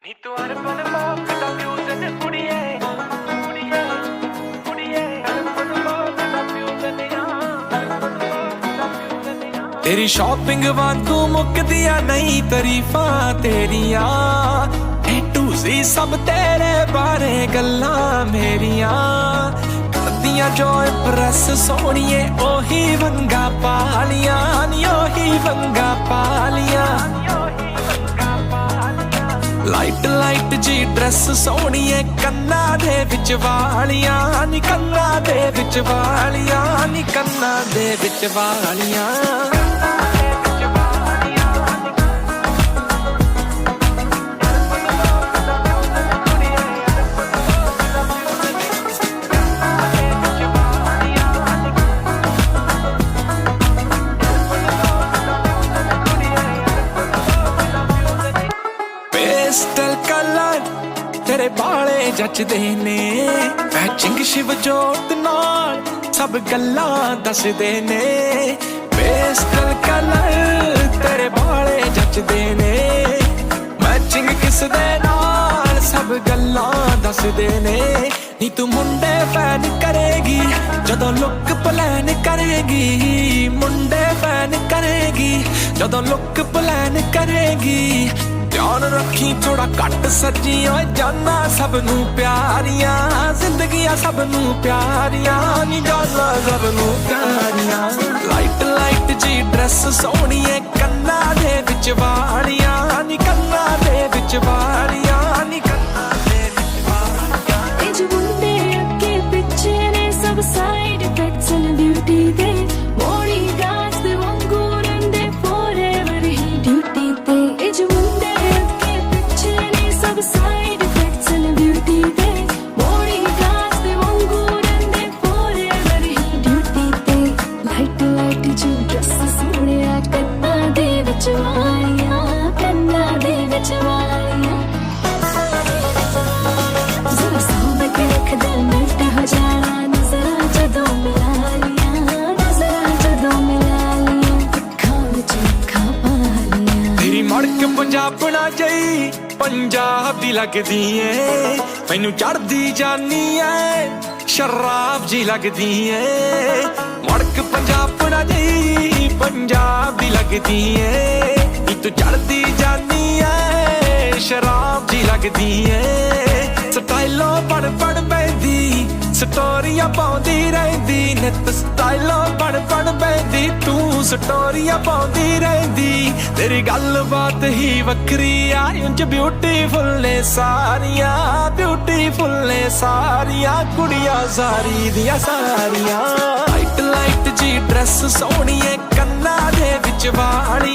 ਨੀ ਤੂੰ urban mock ਦਾ fusion ਕੁੜੀਏ ਕੁੜੀਏ ਕੁੜੀਏ ਅਰਬਨ ਮੌਕ ਦਾ ਫਿਊਜ਼ਨ ਆ ਤੇਰੀ ਸ਼ਾਪਿੰਗ ਵਾਂਗੂ ਮੁੱਕਦੀਆਂ ਨਹੀਂ ਤਾਰੀਫਾਂ ਤੇਰੀਆਂ ਏ ਟੂਜ਼ੀ ਸਭ ਤੇਰੇ ਬਾਰੇ ਗੱਲਾਂ ਮੇਰੀਆਂ ਕਰਦੀਆਂ ਜੋ ਇੰਪ੍ਰੈਸ ਸੋਹਣੀਏ ਉਹੀ ਵੰਗਾ ਪਾਲੀਆਂ ਨੀ ਉਹੀ ਵੰਗਾ ਪਾਲੀਆਂ ਲਾਈਟ ਲਾਈਟ ਜੀ ਡਰੈਸ ਸੋਹਣੀਏ ਕੰਨਾਂ ਦੇ ਵਿੱਚ ਵਾਲੀਆਂ ਨੀ ਕੰਨਾਂ ਦੇ ਵਿੱਚ ਵਾਲੀਆਂ ਨੀ ਕੰਨਾਂ ਦੇ ਵਿੱਚ ਵਾਲੀਆਂ पेस्टल कलर तेरे बाले जचदे ने मैचिंग शिव जोत नाल सब गल्लां दसदे ने पेस्टल कलर तेरे बाले जचदे ने मैचिंग किस दे नाल सब गल्लां दसदे ने नी तू मुंडे फैन करेगी जदों लुक प्लान करेगी मुंडे फैन करेगी जदों लुक प्लान करेगी ध्यान रखी थोड़ा घट सजी जाना सबनू प्यारियां जिंदगियां सबनू प्यारियां नी जाना सबनू प्यारियां लाइट लाइट जी ड्रेस सोहणीए कन्ना दे विच वालियां नी कन्ना दे विच वालियां नी कन्ना दे विच वालियां ए जो मुंडे अगे पिछे ने सब साइड इफेक्ट्स एंड ब्यूटी दे मोड़ी गाज दे वांगू रंडे फॉरएवर ही ड्यूटी ते ए जो मुंडे अगे पिछे ने सब साइड इफेक्ट्स एंड ब्यूटी दे मोड़ी गाज दे वांगू रंडे फॉरएवर ही ड्यूटी ते लाइट लाइट जो ड्रेस सोहणिया कन्ना दे विच वालियां कन्ना दे विच वालियां जरा सामने के रख दे मिलट हो जाना नजरा जदों मिला लिया नजरा जदों मिला लिया अखां विच अखां पा लिया तेरी मड़क पंजाबना जई पंजाब दी लगदी ऐ मैनू चढ़दी जानी ऐ शराब जी लगदी ऐ मड़क पंजाबना जई पंजाब दी लगदी ऐ नी तू चढ़दी जानी ऐ शराब जी लगदी ऐ स्टाइलो बड़ बड़ बैदी स्टोरियां पाउंदी रहिंदी नित स्टाइलो बड़ बड़ बैदी तू स्टोरियां पाउंदी रहिंदी तेरी गलबात ही वक्री आ उंज ब्यूटीफुल ने सारियां ब्यूटीफुल ने सारियां कुड़ियां सारी दियां सारियां लाइट लाइट जी ड्रेस सोहणीए कन्ना दे विच वाली